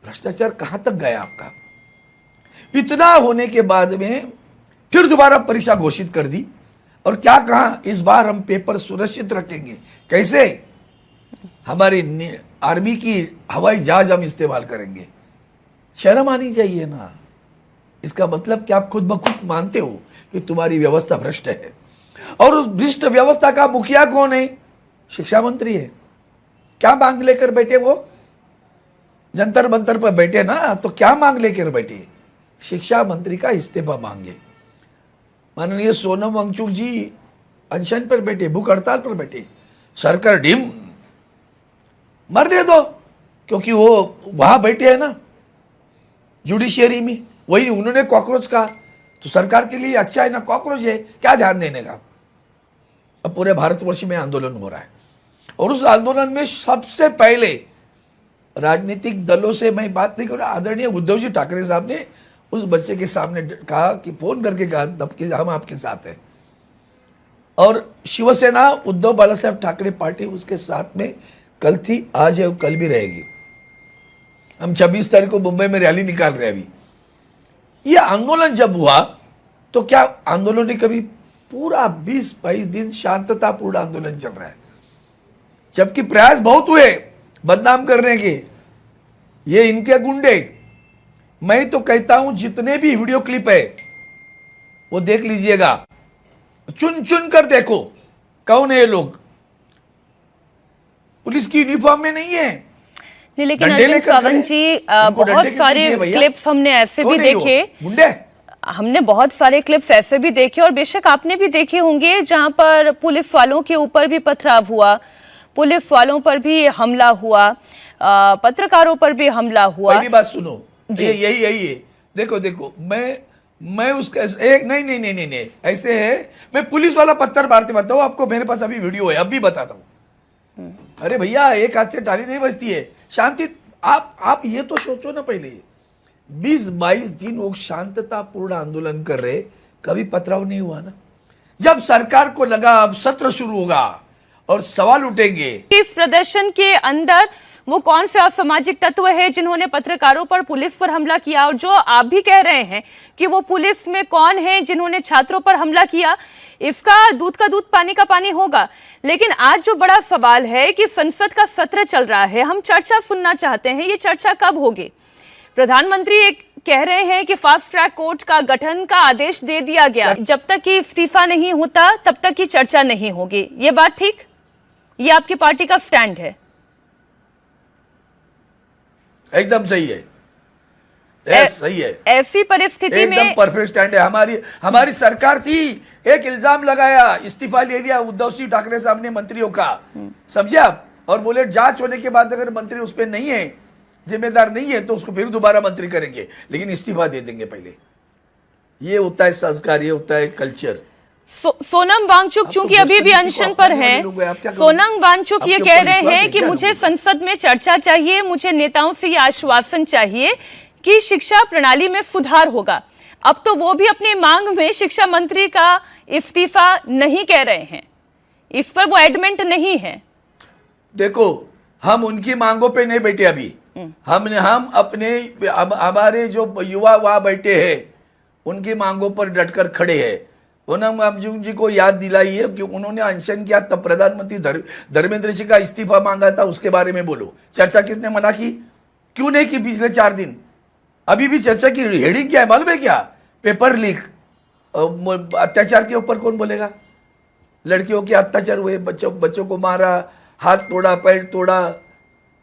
भ्रष्टाचार कहां तक गया आपका? इतना होने के बाद में फिर दोबारा परीक्षा घोषित कर दी, और क्या कहा, इस बार हम पेपर सुरक्षित रखेंगे। कैसे? हमारी आर्मी की हवाई जहाज हम इस्तेमाल करेंगे। शर्म आनी चाहिए ना। इसका मतलब कि आप खुद ब खुद मानते हो कि तुम्हारी व्यवस्था भ्रष्ट है, और उस भ्रष्ट व्यवस्था का मुखिया कौन है? शिक्षा मंत्री है। क्या मांग लेकर बैठे वो? जंतर मंतर पर बैठे ना, तो क्या मांग लेकर बैठे? शिक्षा मंत्री का इस्तीफा मांगे। माननीय सोनम वांगचुक जी अनशन पर बैठे, भूख हड़ताल पर बैठे। सरकार ढीम मरने दो, क्योंकि वो वहां बैठे हैं ना जुडिशियरी में, वही उन्होंने कॉकरोच कहा, तो सरकार के लिए अच्छा है ना, कॉकरोच है, क्या ध्यान देने का। अब पूरे भारतवर्ष में आंदोलन हो रहा है, और उस आंदोलन में सबसे पहले राजनीतिक दलों से मैं बात नहीं कर रहा, आदरणीय उद्धव जी ठाकरे साहब ने उस बच्चे के सामने कहा कि फोन करके कहा तब कि हम आपके साथ हैं, और शिवसेना उद्धव बाला साहब ठाकरे पार्टी उसके साथ में कल थी, आज है, कल भी रहेगी। हम 26 तारीख को मुंबई में रैली निकाल रहे हैं। अभी ये आंदोलन जब हुआ तो क्या आंदोलन ने कभी पूरा 20-22 दिन शांततापूर्ण आंदोलन चल रहा है, जबकि प्रयास बहुत हुए बदनाम करने के, ये इनके गुंडे। मैं तो कहता हूं जितने भी वीडियो क्लिप है वो देख लीजिएगा, चुन चुन कर देखो कौन है ये लोग। पुलिस की यूनिफॉर्म में नहीं है। नहीं, लेकिन अरविंद सावंत जी बहुत सारे क्लिप्स हमने ऐसे भी देखे, हमने बहुत सारे क्लिप्स ऐसे भी देखे, और बेशक आपने भी देखे होंगे, जहां पर पुलिस वालों के ऊपर भी पथराव हुआ, पुलिस वालों पर भी हमला हुआ, पत्रकारों पर भी हमला हुआ। पहली बात सुनो, यही है। देखो देखो, मैं उसका एक नहीं, ऐसे है, मैं पुलिस वाला पत्थर मारते बताऊं आपको, मेरे पास अभी वीडियो है, अभी बताता हूं। अरे भैया, एक हाथ से ताली नहीं बजती है। शांति, आप ये तो सोचो ना, पहले 20-22 दिन वो शांततापूर्ण आंदोलन कर रहे, कभी पथराव नहीं हुआ ना। जब सरकार को लगा अब सत्र शुरू होगा और सवाल उठेंगे, इस प्रदर्शन के अंदर वो कौन से असामाजिक तत्व है जिन्होंने पत्रकारों पर, पुलिस पर हमला किया, और जो आप भी कह रहे हैं कि वो पुलिस में कौन है जिन्होंने छात्रों पर हमला किया, इसका दूध का दूध पानी का पानी होगा। लेकिन आज जो बड़ा सवाल है कि संसद का सत्र चल रहा है, हम चर्चा सुनना चाहते हैं, ये चर्चा कब होगी? प्रधानमंत्री एक कह रहे हैं कि फास्ट ट्रैक कोर्ट का गठन का आदेश दे दिया गया, जब तक कि इस्तीफा नहीं होता तब तक की चर्चा नहीं होगी। ये बात ठीक? ये आपकी पार्टी का स्टैंड है? एकदम सही है, सही है। ऐसी परिस्थिति में एकदम परफेक्ट स्टैंड है। हमारी सरकार थी, एक इल्जाम लगाया, इस्तीफा ले लिया उद्धव सिंह ठाकरे साहब ने मंत्रियों का, समझे आप, और बोले जांच होने के बाद अगर मंत्री उस पर नहीं है, जिम्मेदार नहीं है, तो उसको फिर दोबारा मंत्री करेंगे, लेकिन इस्तीफा दे देंगे पहले। ये होता है संस्कार, ये होता है कल्चर। सोनम वांगचुक चूंकि अभी भी अनशन पर हैं, सोनम वांगचुक ये कह रहे हैं कि मुझे संसद में चर्चा चाहिए, मुझे नेताओं से ये आश्वासन चाहिए कि शिक्षा प्रणाली में सुधार होगा। अब तो वो भी अपनी मांग में शिक्षा मंत्री का इस्तीफा नहीं कह रहे हैं, इस पर वो एडमेंट नहीं है। देखो, हम उनकी मांगों पे नहीं बैठे अभी, हम अपने हमारे जो युवा वहां बैठे हैं उनकी मांगों पर डटकर खड़े हैं। सोनम वांगचुक जी को याद दिलाई है कि उन्होंने अनशन किया, तब प्रधानमंत्री धर्मेंद्र सिंह का इस्तीफा मांगा था, उसके बारे में बोलो। चर्चा किसने मना की? क्यों नहीं की पिछले 4 दिन? अभी भी चर्चा की हेडिंग क्या है मालूम है क्या? पेपर लीक, अत्याचार के ऊपर कौन बोलेगा? लड़कियों के अत्याचार हुए, बच्चों को मारा, हाथ तोड़ा, पैर तोड़ा,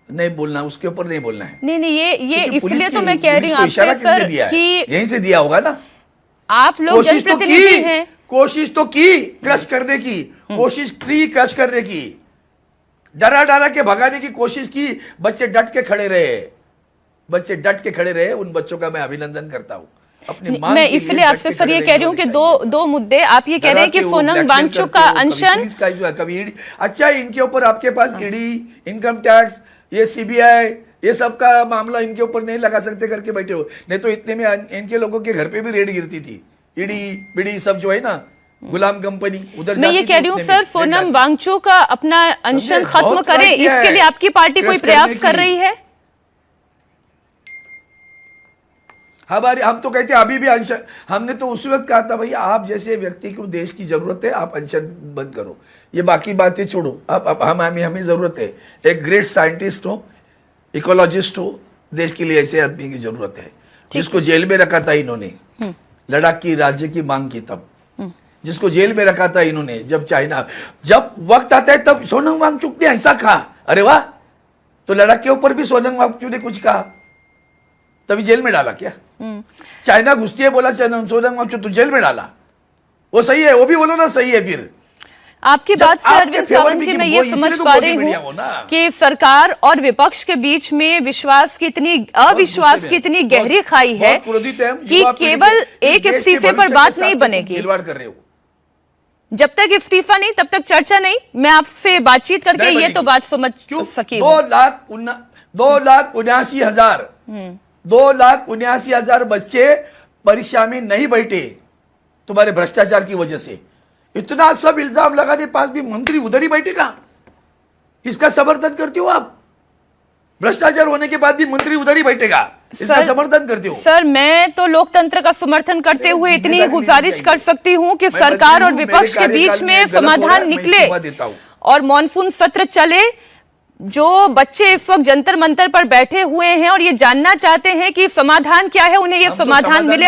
नहीं बोलना, उसके ऊपर नहीं बोलना है। नहीं, ये इसलिए तो मैं कह रही हूँ आपसे सर कि यहीं से दिया होगा ना। आप लोग जनप्रतिनिधि हैं, कोशिश तो की क्रश करने की, कोशिश की क्रश करने की, डरा के भगाने की कोशिश की। बच्चे डट के खड़े रहे, उन बच्चों का मैं अभिनंदन करता हूँ। अपनी मांग मैं इसलिए आपसे सर ये कह रही हूँ कि दो मुद्दे आप ये कह रहे हैं कि सोनम वांगचुक का अनशन, कभी अच्छा, इनके ऊपर आपके पास ईडी, इनकम टैक्स, ये सीबीआई, ये सब का मामला इनके ऊपर नहीं लगा सकते करके बैठे हो। नहीं तो इतने में इनके लोगों के घर पे भी रेड गिरती थी, ईडी बीडी सब जो है ना, गुलाम कंपनी उधर। मैं ये कह रही हूँ सर, सोनम वांगचुक का अपना अनशन खत्म करे, इसके लिए आपकी पार्टी कोई प्रयास कर रही है? हम तो कहते हैं अभी भी अनशन, हमने तो उस वक्त कहा था भैया आप जैसे व्यक्ति को देश की जरूरत है, आप अनशन बंद करो, ये बाकी बातें छोड़ो, अब हमें जरूरत है, एक ग्रेट साइंटिस्ट हो, इकोलॉजिस्ट हो, देश के लिए ऐसे आदमी की जरूरत है, जिसको जेल में रखा था इन्होंने लद्दाख की राज्य की मांग की तब, जिसको जेल में रखा था इन्होंने जब चाइना, जब वक्त आता है तब सोनम वांगचुक ने ऐसा कहा, अरे वाह, तो लद्दाख के ऊपर भी सोनम वांगचुक ने कुछ कहा, तभी जेल में डाला क्या? चाइना घुसती है, बोला सोनम वांगचुक तो जेल में डाला, वो सही है, वो भी बोलो ना सही है। फिर आपकी बात से अरविंद सावंत जी मैं ये समझ पा रही हूँ कि सरकार और विपक्ष के बीच में विश्वास की इतनी अविश्वास की इतनी गहरी खाई है कि केवल एक इस्तीफे पर बात नहीं बनेगी। खिलवाड़ कर रहे हो, जब तक इस्तीफा नहीं तब तक चर्चा नहीं। मैं आपसे बातचीत करके ये तो बात समझ सकी। 2,79,000 बच्चे परीक्षा में नहीं बैठे तुम्हारे भ्रष्टाचार की वजह से। इतना सब इल्जाम लगाने पास भी मंत्री उधर ही बैठेगा, इसका समर्थन करते हो आप? भ्रष्टाचार होने के बाद भी मंत्री उधर ही बैठेगा, इसका समर्थन करते हो? सर मैं तो लोकतंत्र का समर्थन करते हुए इतनी ही गुजारिश कर सकती हूँ कि सरकार और विपक्ष के बीच में समाधान निकले और मॉनसून सत्र चले। जो बच्चे इस वक्त जंतर मंतर पर बैठे हुए हैं और ये जानना चाहते हैं कि समाधान क्या है, उन्हें ये समाधान मिले।